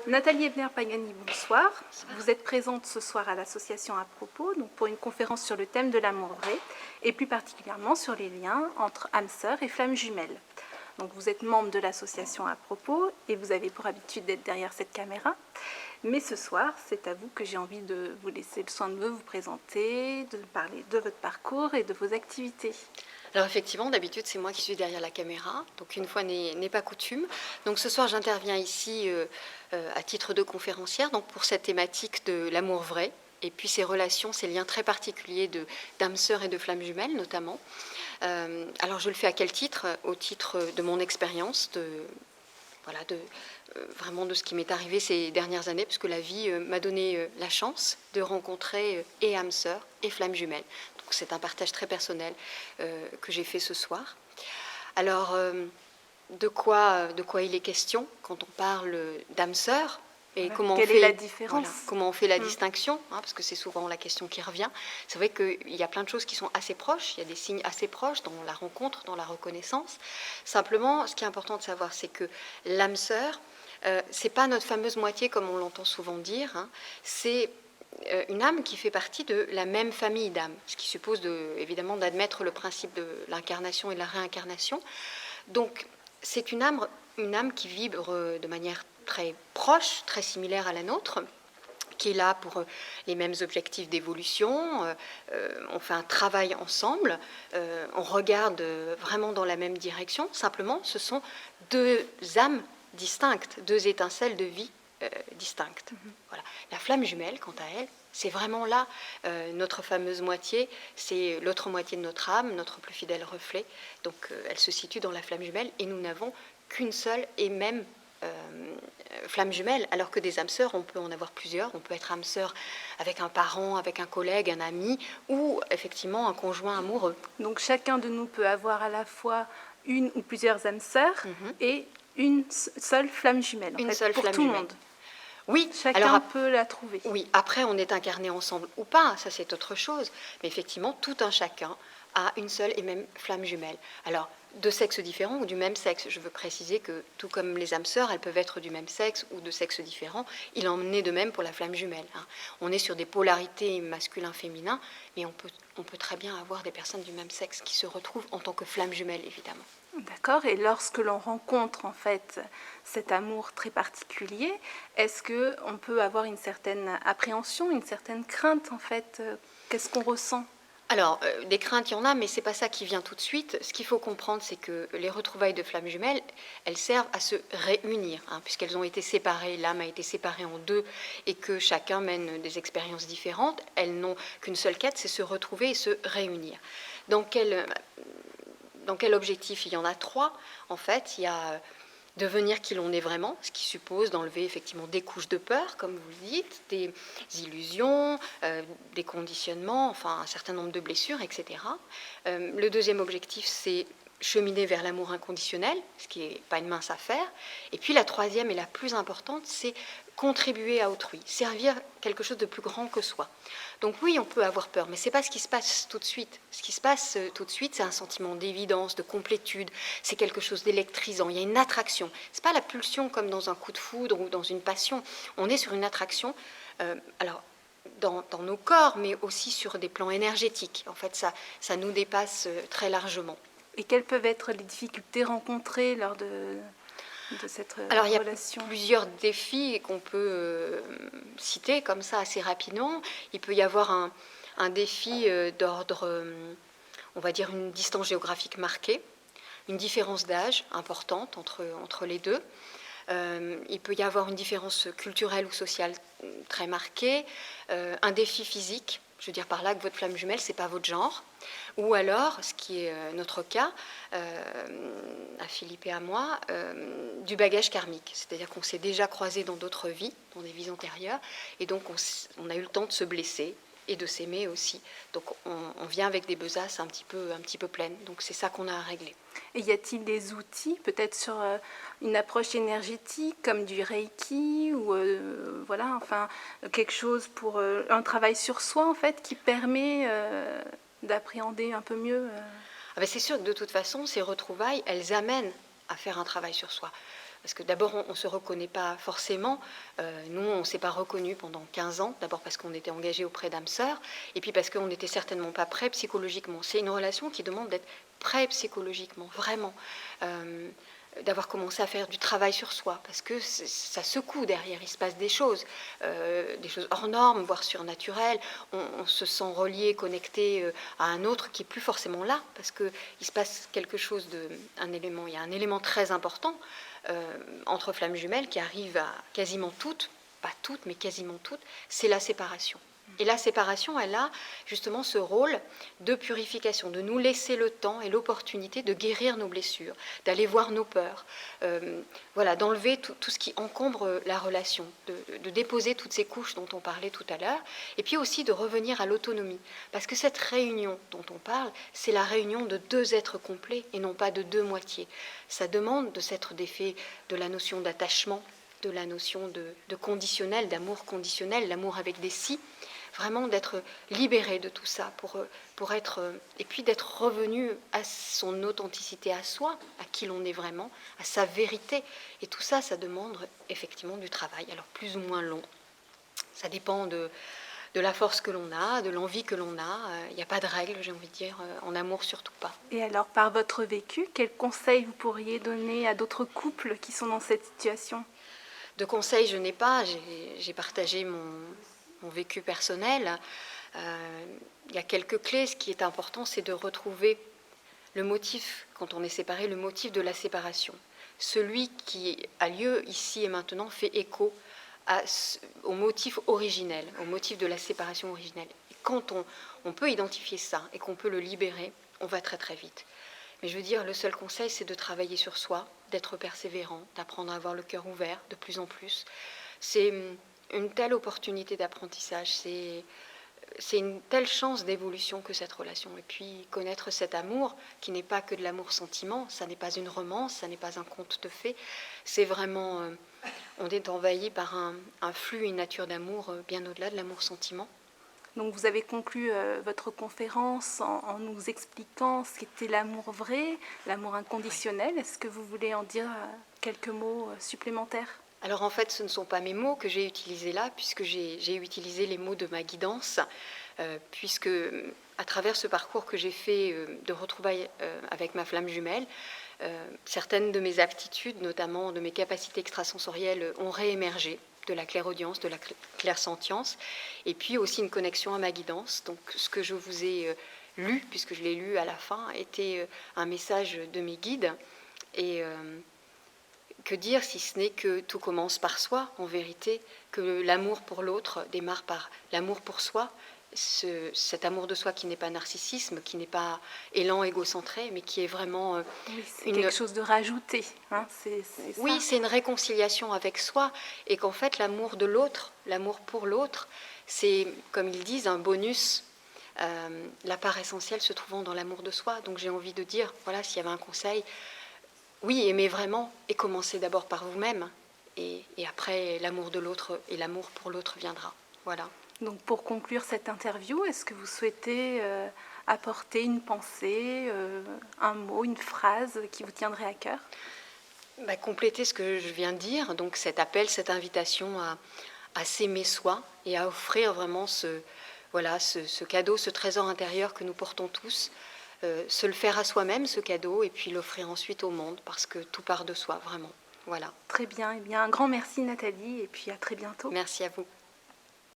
Nathalie Ebner-Pagani, bonsoir. Vous êtes présente ce soir à l'association À Propos, donc pour une conférence sur le thème de l'amour vrai, et plus particulièrement sur les liens entre âmes sœurs et flammes jumelles. Donc vous êtes membre de l'association À Propos et vous avez pour habitude d'être derrière cette caméra. Mais ce soir, c'est à vous que j'ai envie de vous laisser le soin de vous présenter, de parler de votre parcours et de vos activités. Alors effectivement, d'habitude, c'est moi qui suis derrière la caméra, donc une fois n'est pas coutume. Donc ce soir, j'interviens ici à titre de conférencière, donc pour cette thématique de l'amour vrai, et puis ces relations, ces liens très particuliers d'âmes sœurs et de flammes jumelles notamment. Alors je le fais à quel titre? Au titre de mon expérience, vraiment de ce qui m'est arrivé ces dernières années, puisque la vie m'a donné la chance de rencontrer et âmes sœurs et flammes jumelles. Donc c'est un partage très personnel que j'ai fait ce soir. Alors, de quoi il est question quand on parle d'âmes sœurs et voilà. Quelle est la différence? Comment on fait la distinction, parce que c'est souvent la question qui revient. C'est vrai qu'il y a plein de choses qui sont assez proches, il y a des signes assez proches dans la rencontre, dans la reconnaissance. Simplement, ce qui est important de savoir, c'est que l'âme sœur, c'est pas notre fameuse moitié comme on l'entend souvent dire, c'est une âme qui fait partie de la même famille d'âmes, ce qui suppose évidemment d'admettre le principe de l'incarnation et de la réincarnation. Donc c'est une âme qui vibre de manière très proche, très similaire à la nôtre, qui est là pour les mêmes objectifs d'évolution. On fait un travail ensemble, on regarde vraiment dans la même direction. Simplement, ce sont deux âmes distinctes, deux étincelles de vie distinctes. Voilà. La flamme jumelle, quant à elle, c'est vraiment là notre fameuse moitié, c'est l'autre moitié de notre âme, notre plus fidèle reflet. Donc elle se situe dans la flamme jumelle et nous n'avons qu'une seule et même flamme jumelle, alors que des âmes sœurs, on peut en avoir plusieurs. On peut être âme sœur avec un parent, avec un collègue, un ami, ou effectivement un conjoint amoureux. Donc chacun de nous peut avoir à la fois une ou plusieurs âmes sœurs et une seule flamme jumelle, une seule pour flamme tout le jumelle. monde. Oui, chacun peut la trouver. Oui, après on est incarné ensemble ou pas, ça c'est autre chose. Mais effectivement, tout un chacun a une seule et même flamme jumelle. Alors, de sexes différents ou du même sexe, je veux préciser que tout comme les âmes sœurs, elles peuvent être du même sexe ou de sexes différents, il en est de même pour la flamme jumelle. On est sur des polarités masculin-féminin, mais on peut très bien avoir des personnes du même sexe qui se retrouvent en tant que flamme jumelle, évidemment. D'accord. Et lorsque l'on rencontre en fait cet amour très particulier, est-ce qu'on peut avoir une certaine appréhension, une certaine crainte en fait? Qu'est-ce qu'on ressent? Alors, des craintes, il y en a, mais ce n'est pas ça qui vient tout de suite. Ce qu'il faut comprendre, c'est que les retrouvailles de flammes jumelles, elles servent à se réunir, puisqu'elles ont été séparées, l'âme a été séparée en deux, et que chacun mène des expériences différentes. Elles n'ont qu'une seule quête, c'est se retrouver et se réunir. Dans quel objectif? Il y en a trois, en fait. Il y a devenir qui l'on est vraiment, ce qui suppose d'enlever effectivement des couches de peur, comme vous le dites, des illusions, des conditionnements, enfin un certain nombre de blessures, etc. Le deuxième objectif, c'est cheminer vers l'amour inconditionnel, ce qui n'est pas une mince affaire. Et puis la troisième et la plus importante, c'est contribuer à autrui, servir quelque chose de plus grand que soi. Donc oui, on peut avoir peur, mais ce n'est pas ce qui se passe tout de suite. Ce qui se passe tout de suite, c'est un sentiment d'évidence, de complétude, c'est quelque chose d'électrisant, il y a une attraction. Ce n'est pas la pulsion comme dans un coup de foudre ou dans une passion, on est sur une attraction, alors dans nos corps, mais aussi sur des plans énergétiques. En fait, ça nous dépasse très largement. Et quelles peuvent être les difficultés rencontrées lors de cette relation? Alors, il y a plusieurs défis qu'on peut citer comme ça assez rapidement. Il peut y avoir un défi d'ordre, on va dire, une distance géographique marquée, une différence d'âge importante entre les deux. Il peut y avoir une différence culturelle ou sociale très marquée, un défi physique. Je veux dire par là que votre flamme jumelle, ce n'est pas votre genre. Ou alors, ce qui est notre cas, à Philippe et à moi, du bagage karmique. C'est-à-dire qu'on s'est déjà croisés dans d'autres vies, dans des vies antérieures, et donc on a eu le temps de se blesser et de s'aimer aussi. Donc on vient avec des besaces un petit peu pleines. Donc c'est ça qu'on a à régler. Et y a-t-il des outils, peut-être sur une approche énergétique, comme du Reiki, ou voilà, enfin, quelque chose pour un travail sur soi, en fait, qui permet d'appréhender un peu mieux C'est sûr que de toute façon, ces retrouvailles, elles amènent à faire un travail sur soi. Parce que d'abord, on ne se reconnaît pas forcément. Nous, on ne s'est pas reconnus pendant 15 ans. D'abord parce qu'on était engagés auprès d'âmes sœurs, et puis parce qu'on n'était certainement pas prêts psychologiquement. C'est une relation qui demande d'être prêt psychologiquement, vraiment. D'avoir commencé à faire du travail sur soi, parce que ça secoue derrière, il se passe des choses hors normes, voire surnaturelles. On se sent relié, connecté à un autre qui n'est plus forcément là, parce qu'il se passe quelque chose il y a un élément très important entre flammes jumelles qui arrive à quasiment toutes, pas toutes, mais quasiment toutes, c'est la séparation. Et la séparation, elle a justement ce rôle de purification, de nous laisser le temps et l'opportunité de guérir nos blessures, d'aller voir nos peurs, d'enlever tout ce qui encombre la relation, de déposer toutes ces couches dont on parlait tout à l'heure, et puis aussi de revenir à l'autonomie. Parce que cette réunion dont on parle, c'est la réunion de deux êtres complets et non pas de deux moitiés. Ça demande de s'être défait de la notion d'attachement, de la notion de conditionnel, d'amour conditionnel, l'amour avec des si, vraiment d'être libéré de tout ça pour être, et puis d'être revenu à son authenticité, à soi, à qui l'on est vraiment, à sa vérité. Et tout ça, ça demande effectivement du travail, alors plus ou moins long. Ça dépend de la force que l'on a, de l'envie que l'on a. Il n'y a pas de règle, j'ai envie de dire, en amour surtout pas. Et alors, par votre vécu, quels conseils vous pourriez donner à d'autres couples qui sont dans cette situation ? De conseils, je n'ai pas. J'ai partagé mon vécu personnel. Il y a quelques clés. Ce qui est important, c'est de retrouver le motif, quand on est séparé, le motif de la séparation. Celui qui a lieu ici et maintenant fait écho au motif originel, au motif de la séparation originelle. Et quand on peut identifier ça et qu'on peut le libérer, on va très très vite. Mais je veux dire, le seul conseil, c'est de travailler sur soi, d'être persévérant, d'apprendre à avoir le cœur ouvert de plus en plus. C'est une telle opportunité d'apprentissage, c'est une telle chance d'évolution que cette relation. Et puis connaître cet amour, qui n'est pas que de l'amour-sentiment, ça n'est pas une romance, ça n'est pas un conte de fées, c'est vraiment, on est envahi par un flux, une nature d'amour bien au-delà de l'amour-sentiment. Donc vous avez conclu votre conférence en nous expliquant ce qu'était l'amour vrai, l'amour inconditionnel. Oui. Est-ce que vous voulez en dire quelques mots supplémentaires ? Alors en fait, ce ne sont pas mes mots que j'ai utilisés là, puisque j'ai utilisé les mots de ma guidance, puisque à travers ce parcours que j'ai fait de retrouvailles avec ma flamme jumelle, certaines de mes aptitudes, notamment de mes capacités extrasensorielles, ont réémergé, de la clairaudience, de la clairsentience, et puis aussi une connexion à ma guidance. Donc ce que je vous ai lu, puisque je l'ai lu à la fin, était un message de mes guides. Et que dire si ce n'est que tout commence par soi, en vérité, que l'amour pour l'autre démarre par l'amour pour soi, cet amour de soi qui n'est pas narcissisme, qui n'est pas élan égocentré, mais qui est vraiment quelque chose de rajouté. Hein, oui, c'est une réconciliation avec soi, et qu'en fait l'amour de l'autre, l'amour pour l'autre, c'est, comme ils disent, un bonus. La part essentielle se trouvant dans l'amour de soi. Donc j'ai envie de dire, voilà, s'il y avait un conseil, oui, aimez vraiment, et commencez d'abord par vous-même, et après l'amour de l'autre et l'amour pour l'autre viendra. Voilà. Donc pour conclure cette interview, est-ce que vous souhaitez apporter une pensée, un mot, une phrase qui vous tiendrait à cœur ? Compléter ce que je viens de dire, donc cet appel, cette invitation à s'aimer soi et à offrir vraiment ce cadeau, ce trésor intérieur que nous portons tous, se le faire à soi-même, ce cadeau, et puis l'offrir ensuite au monde, parce que tout part de soi, vraiment. Voilà. Très bien. Eh bien, un grand merci Nathalie, et puis à très bientôt. Merci à vous.